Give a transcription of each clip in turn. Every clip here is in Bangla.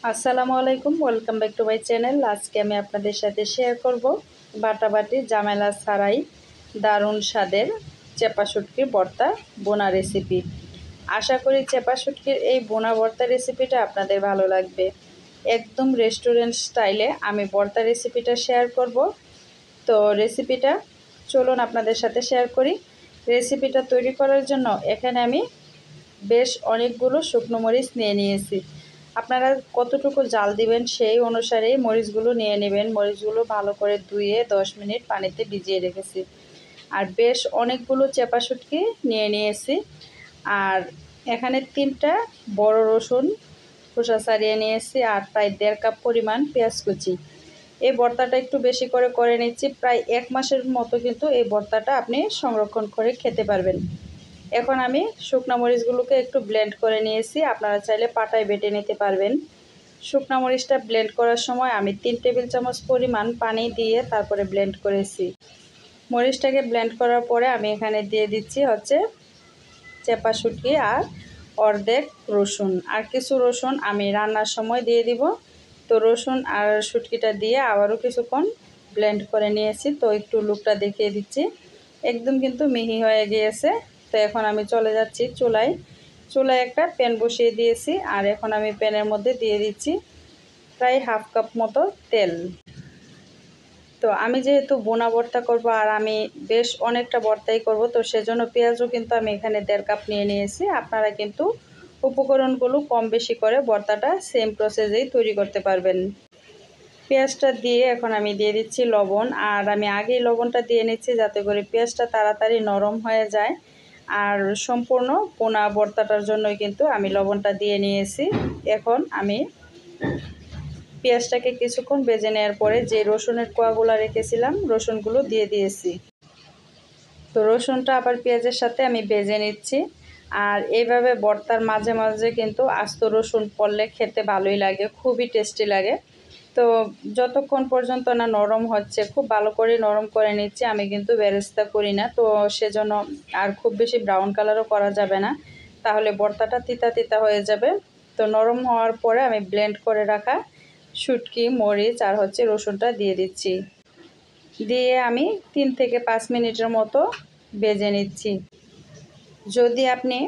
আসসালামু আলাইকুম, welcome back to my channel. আজকে আমি আপনাদের সাথে শেয়ার করব বাটাবাটি ঝামেলা ছাড়াই দারুণ স্বাদের চেপা শুটকির ভর্তা বোনা রেসিপি। আশা করি চেপা শুটকির এই বোনা ভর্তা রেসিপিটা আপনাদের ভালো লাগবে। একদম রেস্টুরেন্ট স্টাইলে আমি ভর্তা রেসিপিটা শেয়ার করব। তো রেসিপিটা চলুন আপনাদের সাথে শেয়ার করি। রেসিপিটা তৈরি করার জন্য এখানে আমি বেশ অনেকগুলো শুকনো মরিচ নিয়ে নিয়েছি। আপনারা কতটুকু জাল দিবেন সেই অনুসারেই মরিচগুলো নিয়ে নেবেন। মরিচগুলো ভালো করে ধুয়ে 10 মিনিট পানিতে ভিজিয়ে রেখেছি। আর বেশ অনেকগুলো চেপা শুটকি নিয়ে নিয়েছি। আর এখানে 3টা বড় রসুন খোসা ছাড়িয়ে নিয়েছি, আর প্রায় 1.5 কাপ পরিমাণ পেঁয়াজ কুচি। এই ভর্তাটা একটু বেশি করে নিচ্ছি, প্রায় 1 মাসের মতো কিন্তু এই ভর্তাটা আপনি সংরক্ষণ করে খেতে পারবেন। এখন আমি শুকনো মরিচগুলোকে একটু ব্লেন্ড করে নিয়েছি। আপনারা চাইলে পাটায় বেটে নিতে পারবেন। শুকনো মরিচটা ব্লেন্ড করার সময় আমি 3 টেবিল চামচ পরিমাণ পানি দিয়ে তারপরে ব্লেন্ড করেছি। মরিচটাকে ব্লেন্ড করার পরে আমি এখানে দিয়ে দিচ্ছি চেপা শুটকি আর অর্ধেক রসুন, আর কিছু রসুন আমি রান্নার সময় দিয়ে দিব। তো রসুন আর শুটকিটা দিয়ে আবারও কিছুক্ষণ ব্লেন্ড করে নিয়েছি। তো একটু লুকটা দেখিয়ে দিচ্ছি, একদম কিন্তু মিহি হয়ে গিয়েছে। তো এখন আমি চলে যাচ্ছি চুলায় একটা প্যান বসিয়ে দিয়েছি। আর এখন আমি প্যানের মধ্যে দিয়ে দিচ্ছি প্রায় 1/2 কাপ মতো তেল। তো আমি যেহেতু বোনা ভর্তা করব আর আমি বেশ অনেকটা ভর্তাই করব, তো সেজন্য পেঁয়াজও কিন্তু আমি এখানে 1.5 কাপ নিয়ে নিয়েছি। আপনারা কিন্তু উপকরণগুলো কম বেশি করে ভর্তাটা সেম প্রসেসেই তৈরি করতে পারবেন। পেঁয়াজটা দিয়ে এখন আমি দিয়ে দিচ্ছি লবণ, আর আমি আগেই লবণটা দিয়ে নিচ্ছি যাতে করে পেঁয়াজটা তাড়াতাড়ি নরম হয়ে যায়। আর সম্পূর্ণ পোনা ভর্তাটার জন্যই কিন্তু আমি লবণটা দিয়ে নিয়েছি। এখন আমি পেঁয়াজটাকে কিছুক্ষণ ভেজে নেওয়ার পরে যে রসুনের কোয়াগুলো রেখেছিলাম রসুনগুলো দিয়ে দিয়েছি। তো রসুনটা আবার পেঁয়াজের সাথে আমি ভেজে নিচ্ছি। আর এইভাবে ভর্তার মাঝে মাঝে কিন্তু আস্ত রসুন পড়লে খেতে ভালোই লাগে, খুবই টেস্টি লাগে। তো যতক্ষণ পর্যন্ত না নরম হচ্ছে, খুব ভালো করে নরম করে নিচ্ছি। আমি কিন্তু বেরেস্তা করি না, তো সেজন্য আর খুব বেশি ব্রাউন কালারও করা যাবে না, তাহলে ভর্তাটা তিতা তিতা হয়ে যাবে। তো নরম হওয়ার পরে আমি ব্লেন্ড করে রাখা শুটকি, মরিচ আর রসুনটা দিয়ে দিচ্ছি। দিয়ে আমি 3 থেকে 5 মিনিটের মতো ভেজে নিচ্ছি। যদি আপনি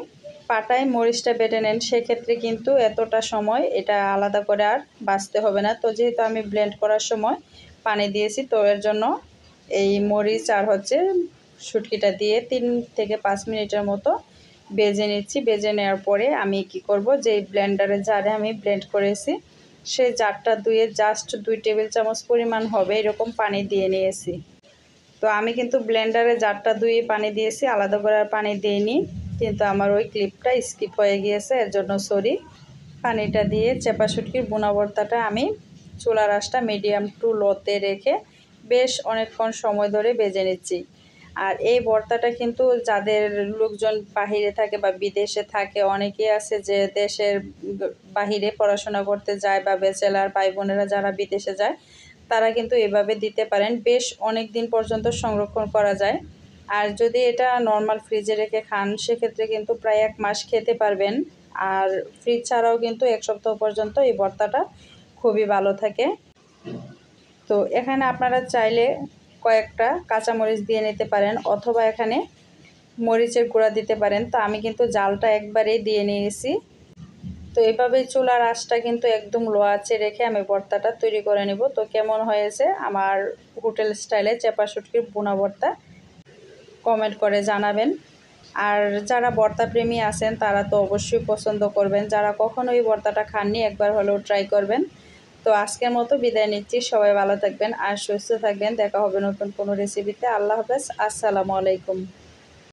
পাটায় মরিচটা বেটে নেন সেক্ষেত্রে কিন্তু এতটা সময় এটা আলাদা করে আর বাছতে হবে না। তো যেহেতু আমি ব্লেন্ড করার সময় পানি দিয়েছি, তো এর জন্য এই মরিচ আর শুটকিটা দিয়ে 3 থেকে 5 মিনিটের মতো ভেজে নিচ্ছি। ভেজে নেওয়ার পরে আমি কি করব, যে ব্লেন্ডারের জারে আমি ব্লেন্ড করেছি সেই জারটা ধুয়ে জাস্ট 2 টেবিল চামচ পরিমাণ হবে এরকম পানি দিয়ে নিয়েছি। তো আমি কিন্তু ব্লেন্ডারে জারটা ধুয়ে পানি দিয়েছি, আলাদা করে আর পানি দিইনি। কিন্তু আমার ওই ক্লিপটা স্কিপ হয়ে গিয়েছে, এর জন্য সরি। পানিটা দিয়ে চেপা শুটকির বোনা ভর্তাটা আমি চুলার আঁচটা মিডিয়াম টু লোতে রেখে বেশ অনেকক্ষণ সময় ধরে ভেজে নিচ্ছি। আর এই ভর্তাটা কিন্তু যাদের লোকজন বাহিরে থাকে বা বিদেশে থাকে, অনেকেই আছে যে দেশের বাহিরে পড়াশোনা করতে যায় বা ব্যাচেলার ভাই বোনেরা যারা বিদেশে যায়, তারা কিন্তু এভাবে দিতে পারেন। বেশ অনেক দিন পর্যন্ত সংরক্ষণ করা যায়। আর যদি এটা নর্মাল ফ্রিজে রেখে খান সেক্ষেত্রে কিন্তু প্রায় 1 মাস খেতে পারবেন। আর ফ্রিজ ছাড়াও কিন্তু 1 সপ্তাহ পর্যন্ত এই ভর্তাটা খুবই ভালো থাকে। তো এখানে আপনারা চাইলে কয়েকটা কাঁচামরিচ দিয়ে নিতে পারেন, অথবা এখানে মরিচের গুঁড়া দিতে পারেন। তো আমি কিন্তু জালটা একবারেই দিয়ে নিয়েছি। তো এভাবেই চুলার আঁচটা কিন্তু একদম লো আঁচে রেখে আমি ভর্তাটা তৈরি করে নেব। তো কেমন হয়েছে আমার হোটেল স্টাইলে চেপা শুটকির বোনা ভর্তা কমেন্ট করে জানাবেন। আর যারা ভর্তা প্রেমী আছেন তারা তো অবশ্যই পছন্দ করবেন, যারা কখনো এই ভর্তাটা খাননি একবার হলেও ট্রাই করবেন। তো আজকের মতো বিদায় নিচ্ছি, সবাই ভালো থাকবেন আর সুস্থ থাকবেন। দেখা হবে নতুন কোনো রেসিপিতে। আল্লাহ হাফেজ, আসসালামু আলাইকুম।